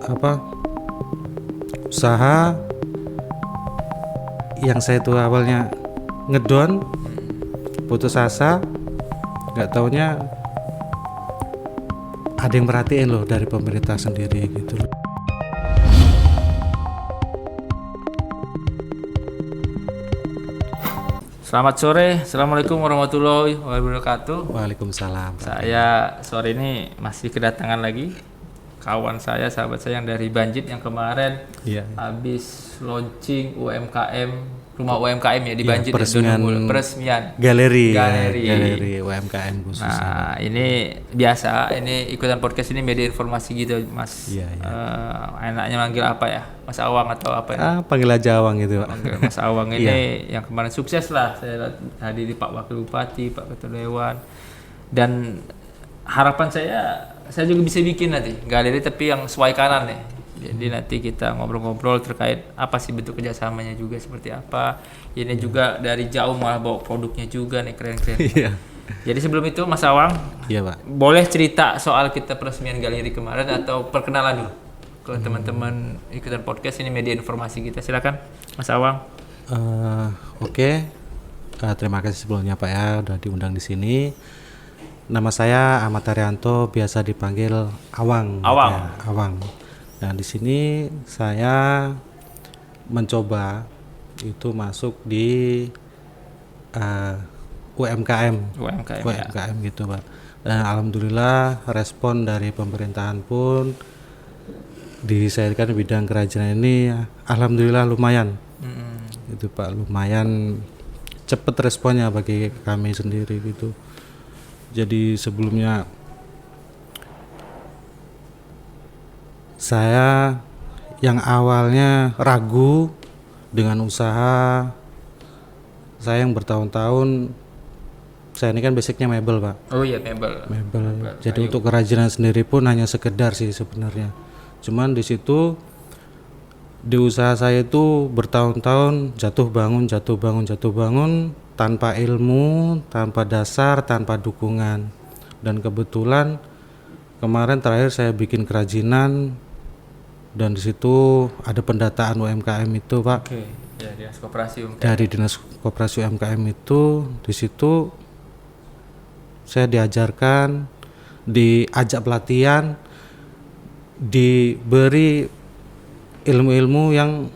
apa usaha yang saya tuh awalnya ngedon, putus asa, nggak taunya ada yang merhatiin loh dari pemerintah sendiri gitu loh. Selamat sore, Assalamualaikum warahmatullahi wabarakatuh. Waalaikumsalam. Saya sore ini masih kedatangan lagi kawan saya, sahabat saya yang dari Banjit yang kemarin Iya. habis launching UMKM, rumah UMKM ya di Iya, Banjit, peresmian Galeri Galeri. UMKM khususnya. Nah, ini biasa, ini ikutan podcast ini media informasi gitu, Mas. Iya, iya. Enaknya manggil apa ya? Mas Awang atau apa ya? Panggil aja Awang gitu, Pak. Manggil Mas Awang ini yang kemarin sukses lah. Saya hadiri Pak Wakil Bupati, Pak Ketua Dewan. Dan harapan saya juga bisa bikin nanti galeri tapi yang sesuai kanan nih. Jadi nanti kita ngobrol-ngobrol terkait apa sih bentuk kerjasamanya juga seperti apa. Ini juga dari jauh malah bawa produknya juga nih, keren-keren. Iya. Jadi sebelum itu Mas Awang, Iya, Pak. boleh cerita soal kita peresmian galeri kemarin atau perkenalan dulu ke teman-teman ikutan podcast ini, media informasi kita. Silakan Mas Awang. Oke. Terima kasih sebelumnya Pak ya udah diundang di sini. Nama saya Ahmad Haryanto, biasa dipanggil Awang. Awang. Ya, Awang. Dan di sini saya mencoba itu masuk di UMKM UMKM. gitu Pak. Dan alhamdulillah respon dari pemerintahan pun disairkan bidang kerajinan ini alhamdulillah lumayan. Itu Pak, lumayan cepet responnya bagi kami sendiri gitu. Jadi sebelumnya saya yang awalnya ragu dengan usaha saya yang bertahun-tahun, saya ini kan basicnya mebel Pak. Oh iya, mebel. Jadi untuk kerajinan sendiri pun hanya sekedar sih sebenarnya. Cuman di situ di usaha saya itu bertahun-tahun jatuh bangun tanpa ilmu, tanpa dasar, tanpa dukungan. Dan kebetulan kemarin terakhir saya bikin kerajinan dan di situ ada pendataan UMKM itu Pak. Oke, ya Dinas Koperasi UMKM. Dari Dinas Koperasi UMKM itu, di situ saya diajarkan, diajak pelatihan, diberi ilmu-ilmu yang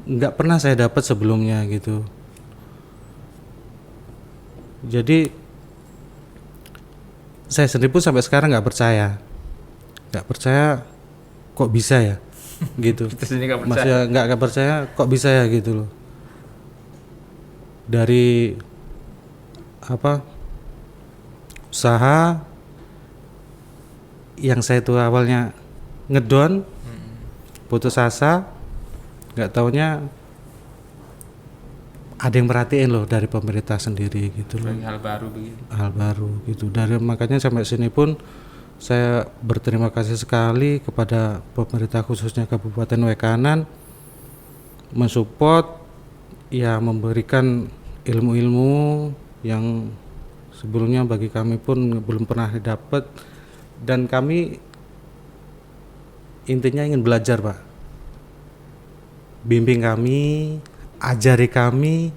nggak pernah saya dapat sebelumnya gitu. Jadi saya sendiri pun sampai sekarang nggak percaya kok bisa ya gitu. Kita sendiri nggak percaya. Masih nggak percaya kok bisa ya gitu loh. Dari usaha yang saya tuh awalnya ngedon, putus asa, nggak taunya ada yang merhatiin loh dari pemerintah sendiri gitu loh. Hal baru begini. Hal baru gitu. Dari makanya sampai sini pun saya berterima kasih sekali kepada pemerintah khususnya Kabupaten Wekanan mensupport ya, memberikan ilmu-ilmu yang sebelumnya bagi kami pun belum pernah didapat, dan kami intinya ingin belajar Pak. Bimbing kami, ajari kami,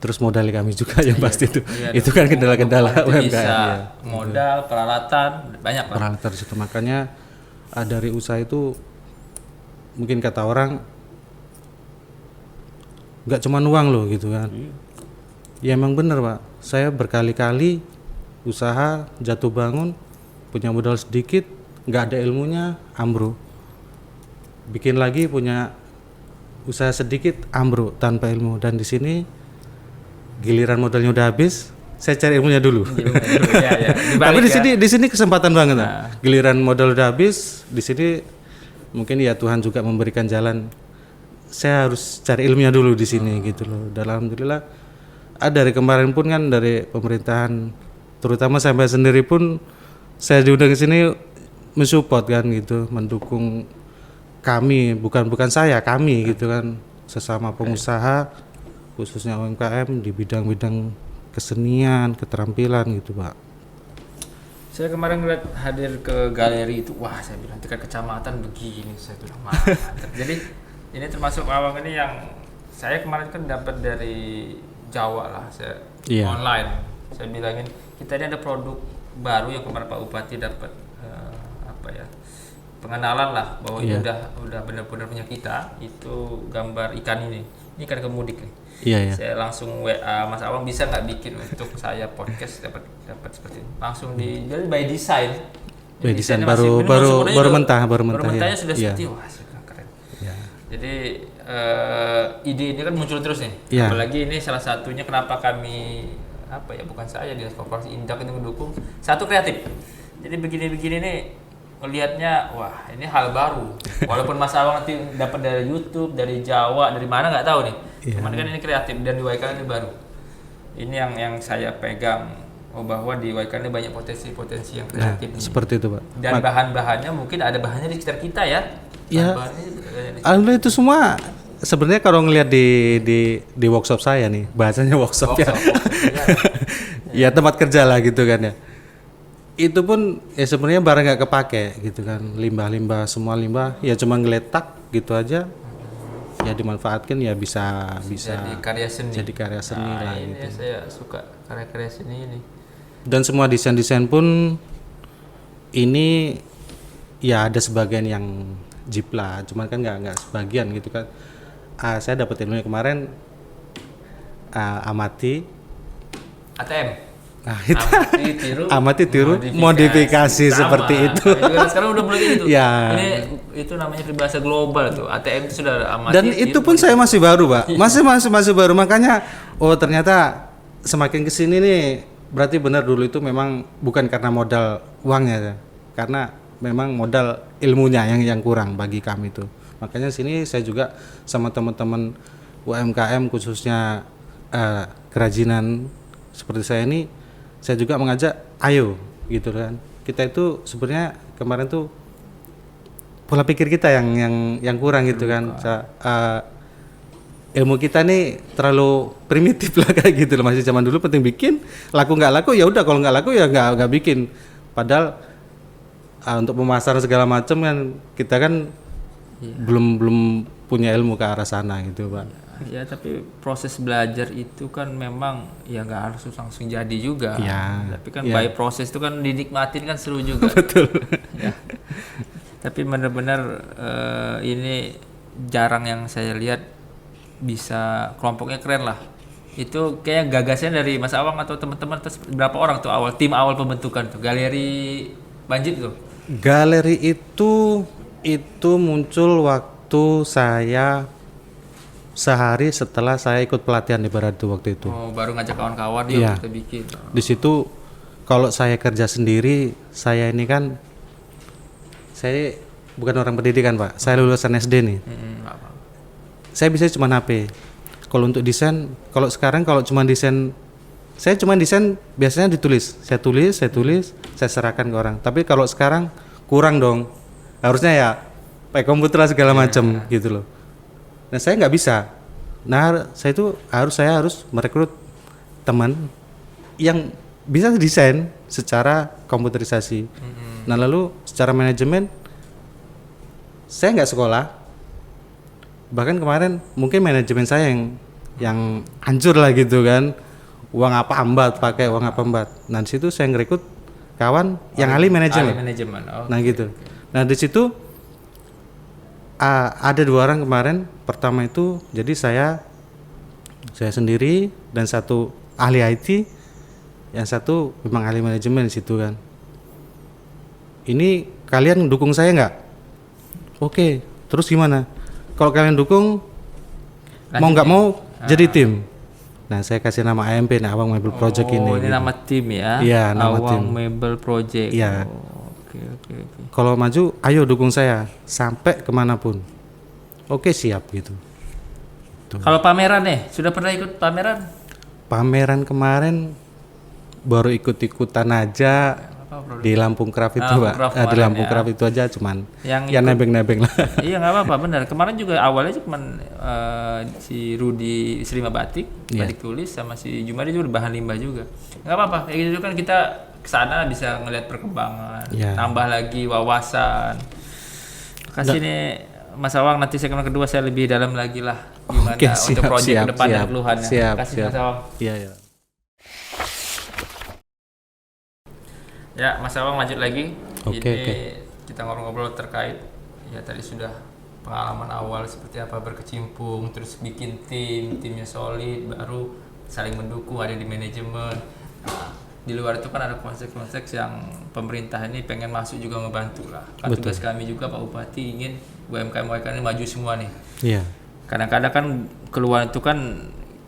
terus modali kami juga yang pasti itu. Itu kan kendala-kendala UMKM ya. Modal, peralatan, banyak lah. Peralatan situ, makanya dari usaha itu mungkin kata orang nggak cuma uang loh gitu kan. Ya emang bener Pak, saya berkali-kali usaha jatuh bangun, punya modal sedikit, nggak ada ilmunya, ambruk. Bikin lagi punya usaha sedikit, ambruk tanpa ilmu. Dan di sini giliran modalnya udah habis, saya cari ilmunya dulu. Ya. Tapi di sini kesempatan banget. Giliran modal udah habis, di sini mungkin ya Tuhan juga memberikan jalan. Saya harus cari ilmunya dulu di sini gitu loh. Dan alhamdulillah dari kemarin pun kan dari pemerintahan, terutama sampai sendiri pun saya diundang ke sini mensupport kan gitu, mendukung kami, bukan saya, kami gitu kan, sesama pengusaha khususnya UMKM di bidang-bidang kesenian, keterampilan gitu Pak. Saya kemarin ngeliat hadir ke galeri itu, wah saya bilang tingkat kecamatan begini, saya bilang mantap. Jadi ini termasuk awang ini yang saya kemarin kan dapat dari Jawa lah, saya online. Saya bilangin kita ini ada produk baru yang kemarin Pak Bupati dapat pengenalan lah bahwa ini udah benar-benar punya kita. Itu gambar ikan ini ikan kemudik nih. Saya langsung WA Mas Awang, bisa nggak bikin untuk saya podcast dapat seperti ini. Langsung jadi by design. By design baru mentahnya sudah seperti wah keren. Jadi ide ini kan muncul terus nih. Apalagi ini salah satunya kenapa kami bukan saya, Dinas Koperasi Indak itu mendukung satu kreatif. Jadi begini-begini nih melihatnya, wah ini hal baru. Walaupun Mas Awang nanti dapat dari YouTube, dari Jawa, dari mana nggak tahu nih. Cuman kan ini kreatif dan di Waikan ini baru. Ini yang saya pegang bahwa di Waikan ini banyak potensi yang kreatif. Seperti itu Pak. Dan bahan-bahannya mungkin ada bahannya di sekitar kita ya. Alhamdulillah itu semua sebenarnya kalau ngelihat di workshop saya nih, bahasanya workshop. Ya tempat kerja lah gitu kan ya. Itu pun ya sebenarnya barang nggak kepake gitu kan, limbah semua limbah ya cuma ngeletak gitu aja ya dimanfaatkan ya bisa jadi karya seni lah ini gitu. Saya suka karya seni ini dan semua desain pun ini ya ada sebagian yang jeep lah, cuman kan nggak sebagian gitu kan. Saya dapat ilmunya kemarin amati ATM. Amati tiru modifikasi seperti itu. Sekarang udah mulai gitu. Ini itu namanya peribahasa global tuh. ATM itu sudah amati. Dan itu pun saya masih baru, Pak. Masih baru, makanya ternyata semakin kesini nih berarti benar dulu itu memang bukan karena modal uangnya, karena memang modal ilmunya yang kurang bagi kami itu. Makanya sini saya juga sama teman-teman UMKM khususnya kerajinan seperti saya ini, saya juga mengajak ayo gitu kan. Kita itu sebenarnya kemarin tuh pola pikir kita yang kurang gitu kan. Ilmu kita nih terlalu primitif lah kayak gitu loh. Masih zaman dulu penting bikin, laku nggak laku ya udah, kalau nggak laku ya nggak bikin. Padahal untuk pemasaran segala macam kan kita kan belum punya ilmu ke arah sana gitu Pak. Ya tapi proses belajar itu kan memang ya nggak harus langsung jadi juga. Tapi kan by proses itu kan dinikmatin kan seru juga. Betul. Tapi benar-benar ini jarang yang saya lihat bisa kelompoknya keren lah. Itu kayak gagasannya dari Mas Awang atau teman-teman berapa orang tuh tim awal pembentukan tuh galeri Banjit tuh. Galeri itu muncul waktu saya sehari setelah saya ikut pelatihan di Barat itu waktu itu. Baru ngajak kawan-kawan kita bikin. Di situ kalau saya kerja sendiri, saya ini kan saya bukan orang pendidikan Pak. Saya lulusan SD nih. Saya bisa cuma HP. Kalau untuk desain, kalau sekarang kalau cuma desain, saya cuma desain biasanya ditulis. Saya tulis, saya serahkan ke orang. Tapi kalau sekarang kurang dong. Harusnya ya pakai komputer segala macam gitu loh. Nah saya nggak bisa. Nah saya harus merekrut teman yang bisa desain secara komputerisasi. Nah lalu secara manajemen saya nggak sekolah. Bahkan kemarin mungkin manajemen saya yang hancur lah gitu kan. Uang apa ambat, pakai uang apa ambat. Nah di situ saya ngerekrut kawan yang ahli manajemen. Nah gitu. Nah di situ ada 2 orang kemarin. Pertama itu jadi saya sendiri dan satu ahli IT, yang satu memang ahli manajemen di situ kan. Ini kalian dukung saya nggak? Oke, terus gimana? Kalau kalian dukung, mau nggak mau jadi tim. Nah saya kasih nama AMP, Awang Mebel Project ini. Ini nama tim ya? Iya, nama tim. Awang Mebel Project. Iya. Oke. Kalau maju, ayo dukung saya sampai kemanapun. Oke siap gitu. Kalau pameran nih, sudah pernah ikut pameran? Pameran kemarin baru ikut-ikutan aja di Lampung Craft itu Pak. Di Lampung Craft itu aja cuman yang nebeng-nebeng lah. Iya nggak apa-apa, benar. Kemarin juga awalnya cuman si Rudi Serima Batik tulis sama si Jumadi juga bahan limbah juga. Nggak apa-apa, kayak gitu kan kita kesana bisa ngelihat perkembangan, Ya. tambah lagi wawasan. Kasih nih Mas Awang, nanti segmen kedua saya lebih dalam lagi lah gimana Oke, untuk proyek ke depan dan keluhannya. Siap, Kasih siap. Mas Awang. Iya, ya. Ya, Mas Awang lanjut lagi. Oke, Ini oke. kita ngobrol-ngobrol terkait ya tadi sudah pengalaman awal seperti apa berkecimpung, terus bikin timnya solid, baru saling mendukung, ada di manajemen. Nah, di luar itu kan ada konsep-konsep yang pemerintah ini pengen masuk juga ngebantu lah. Kan Betul. tugas kami juga Pak Bupati ingin UMKM ini maju semua nih. Iya. Kadang-kadang kan keluhan itu kan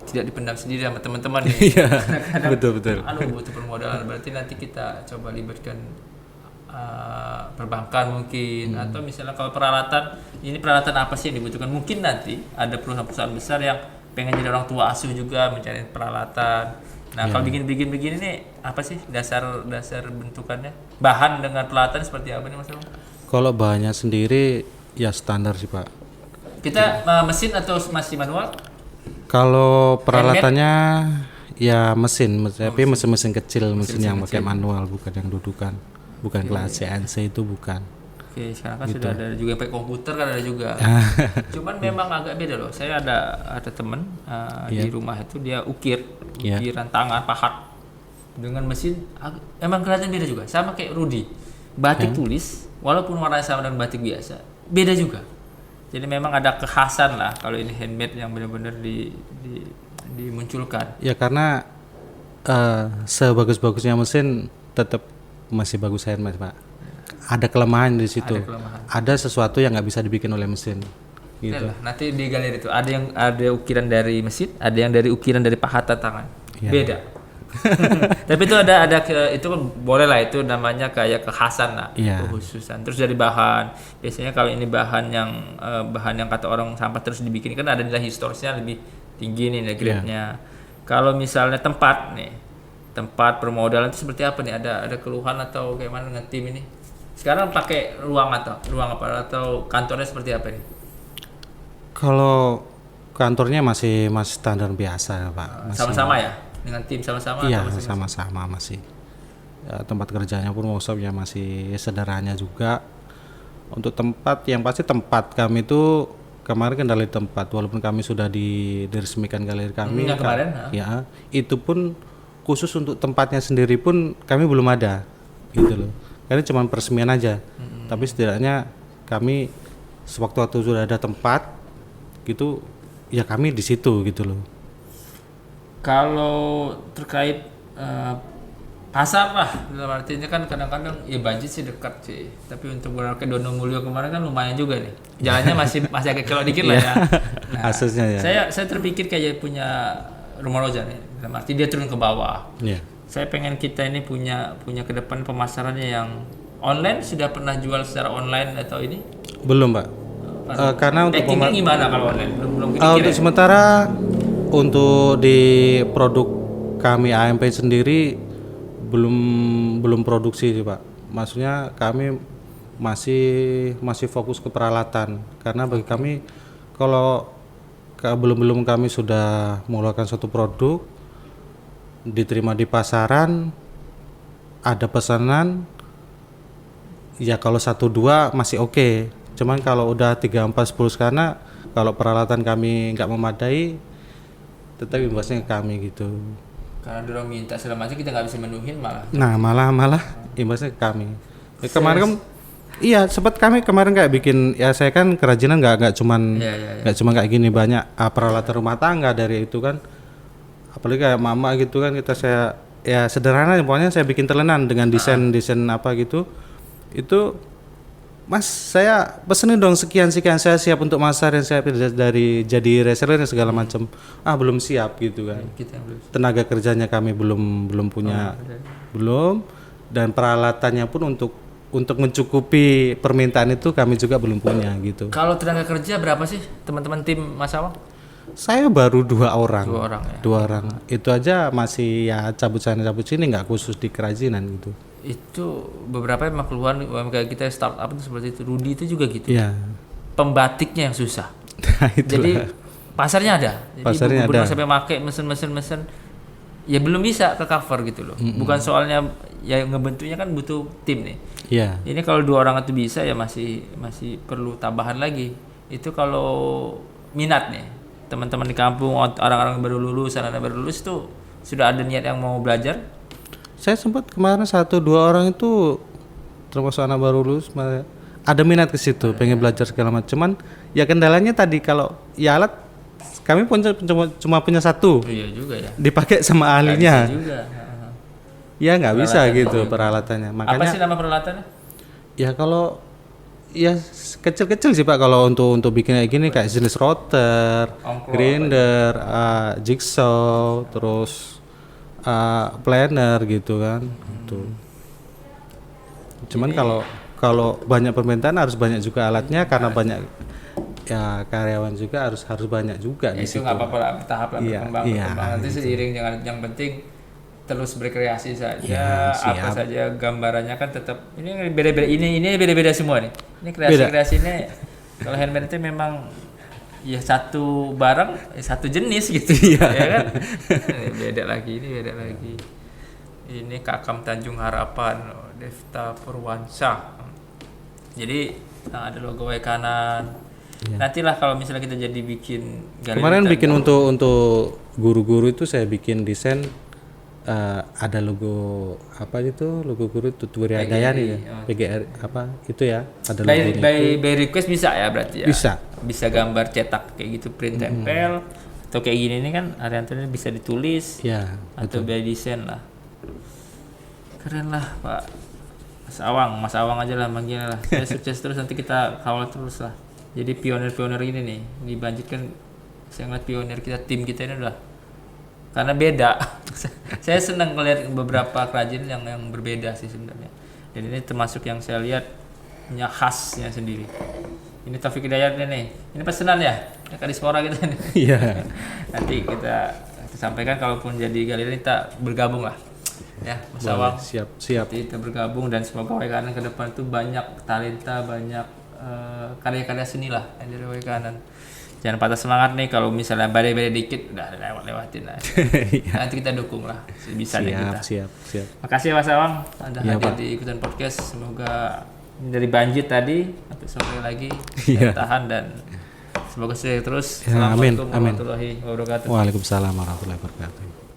tidak dipendam sendiri sama teman-teman nih. Iya. Kadang-kadang Betul. butuh permodalan, berarti nanti kita coba libatkan perbankan mungkin, atau misalnya kalau peralatan, ini peralatan apa sih yang dibutuhkan, mungkin nanti ada perusahaan-perusahaan besar yang pengen jadi orang tua asuh juga mencari peralatan. Nah kalau bikin begini nih apa sih dasar bentukannya, bahan dengan peralatan seperti apa nih Mas Bang? Kalau bahannya sendiri ya standar sih Pak. Kita mesin atau masih manual? Kalau peralatannya ya mesin, tapi mesin kecil, mesin yang pakai manual, bukan yang dudukan, bukan kelas CNC itu bukan. Oke, sekarang kan sudah ada juga pakai komputer kan ada juga. Cuman memang agak beda loh. Saya ada teman di rumah itu dia ukiran tangan pahat dengan mesin emang kelihatan beda juga. Sama kayak Rudy. Batik tulis walaupun warnanya sama dengan batik biasa, beda juga. Jadi memang ada kekhasan lah kalau ini handmade yang benar-benar dimunculkan. Ya karena sebagus-bagusnya mesin tetap masih bagus handmade Pak. Ada kelemahan di situ. Ada sesuatu yang nggak bisa dibikin oleh mesin. Gitu. Lah, nanti di galeri itu ada ukiran dari mesin, ada yang dari ukiran dari pahatan tangan. Ya. Beda. Tapi itu ada itu kan boleh lah, itu namanya kayak kekhasan lah, kekhususan. Terus dari bahan, biasanya kalau ini bahan yang kata orang sampah terus dibikin kan ada nilai historisnya lebih tinggi nih grade-nya. Kalau misalnya tempat permodalan itu seperti apa nih? Ada keluhan atau kayak mana dengan tim ini? Sekarang pakai ruang apa atau kantornya seperti apa nih? Kalau kantornya masih standar biasa Pak. Sama-sama ya? Dengan tim sama-sama? Iya, sama-sama masih. Ya, tempat kerjanya pun workshopnya masih sederhana juga. Untuk tempat, yang pasti tempat kami itu kemarin kendali tempat, walaupun kami sudah diresmikan galeri kami. Yang kemarin? Ya, itu pun khusus untuk tempatnya sendiri pun kami belum ada, gitu loh. Karena cuma peresmian aja. Tapi setidaknya kami sewaktu-waktu sudah ada tempat, gitu, ya kami di situ gitu loh. Kalau terkait pasar lah, dalam artinya kan kadang-kadang ya budget sih dekat sih, tapi untuk berangkat Dono Mulyo kemarin kan lumayan juga nih, jalannya masih agak kelok dikit lah ya. Nah, aksesnya ya. Saya terpikir kayak punya rumah roja nih, dalam arti dia turun ke bawah. Saya pengen kita ini punya ke depan pemasarannya yang online. Sudah pernah jual secara online atau ini? Belum Pak. Karena untuk gimana kalau online? Belum untuk sementara untuk di produk kami AMP sendiri belum produksi sih Pak. Maksudnya kami masih fokus ke peralatan, karena bagi kami kalau belum kami sudah mengeluarkan suatu produk diterima di pasaran, ada pesanan, ya kalau 1-2 masih oke. Cuman kalau udah 3-4-10 karena kalau peralatan kami nggak memadai, tetap imbasnya ke kami gitu. Karena dorong minta segala macam, kita nggak bisa menuhin malah. Nah malah imbasnya ke kami. Ya, kemarin kan, iya sempat kami kemarin kayak bikin, ya saya kan kerajinan nggak cuman kayak gini, banyak peralatan rumah tangga dari itu kan. Apalagi kayak mama gitu kan, saya ya sederhana, pokoknya saya bikin telenan dengan desain apa gitu. Itu Mas, saya pesenin dong sekian, saya siap untuk masar, yang saya dari jadi reseller segala macam. Belum siap gitu kan. Tenaga kerjanya kami belum punya, dan peralatannya pun untuk mencukupi permintaan itu kami juga belum punya gitu. Kalau tenaga kerja berapa sih teman-teman tim Mas Awang? Saya baru 2 orang. 2 orang. Itu aja masih ya cabut sana cabut sini, nggak khusus di kerajinan gitu. Itu beberapa emang keluhan UMKM kita startup itu seperti itu. Rudy itu juga gitu. Iya. Pembatiknya yang susah. Nah, jadi pasarnya ada. Jadi pasarnya ada. sampai pakai mesin ya belum bisa ke cover gitu loh. Bukan soalnya ya ngebentuknya kan butuh tim nih. Iya. Ini kalau 2 orang itu bisa ya masih perlu tambahan lagi. Itu kalau minat nih teman-teman di kampung, orang-orang baru lulus, anak-anak baru lulus tuh sudah ada niat yang mau belajar. Saya sempat kemarin 1-2 orang itu termasuk anak baru lulus ada minat ke situ, pengen belajar segala macam. Cuman ya kendalanya tadi kalau ya alat kami cuma punya 1. Iya juga ya. Dipakai sama ahlinya. Bisa juga. Ya nggak bisa gitu peralatannya. Apa Makanya sih nama peralatannya? ya kalau ya kecil-kecil sih Pak kalau untuk bikin kayak gini kayak jenis router, grinder, jigsaw, terus planner gitu kan. Tuh. Cuman kalau banyak permintaan harus banyak juga alatnya karena banyak ya karyawan juga harus banyak juga di Itu situ. nggak apa-apa tahap lah berkembang. Nanti gitu. seiring dengan yang penting terus berkreasi saja. Ya, Apa saja gambarannya kan tetap ini beda-beda, ini beda-beda semua nih. Ini kreasi-kreasi ini kalau handmade itu memang ya satu barang satu jenis gitu ya kan. Ini beda lagi. Ini Kakam Tanjung Harapan, Devta Purwansyah. Jadi ada logo kanan. Nantilah kalau misalnya kita jadi bikin galeri. Kemarin bikin untuk guru-guru itu saya bikin desain ada logo apa itu, logo guru tutorial Dayani ya. PGR apa itu ya, ada logonya. By request bisa ya berarti ya. Bisa gambar cetak kayak gitu, print tempel atau kayak gini nih kan variannya bisa ditulis ya, atau by design lah. Keren lah Pak Mas Awang aja lah manggilnya lah. Saya sukses terus, nanti kita kawal terus lah. Jadi pionir-pionir ini nih dilanjutkan. Saya ngeliat pionir kita, tim kita ini udah karena beda. Saya senang melihat beberapa kerajinan yang berbeda sih sebenarnya. Dan ini termasuk yang saya lihat punya khasnya sendiri. Ini Taufik Hidayat nih. Ini pesanan ya? Kadispora kita nih. Iya. Nanti kita sampaikan kalaupun jadi galeri kita bergabung lah. Ya, Mas Awang. Siap. Nanti kita bergabung dan semoga Waikanan ke depan itu banyak talenta, banyak karya-karya seni lah yang dari Waikanan. Jangan patah semangat nih kalau misalnya badai-badai dikit udah lewatin lah. Nanti kita dukung lah sebisanya kita. Siap. Makasih Mas Awang Anda Ya, hadir Pak. di ikutan podcast. Semoga dari banjir tadi sampai sore lagi Iya. tahan dan semoga sukses terus. Ya, amin. Assalamualaikum warahmatullahi wabarakatuh. Waalaikumsalam warahmatullahi wabarakatuh.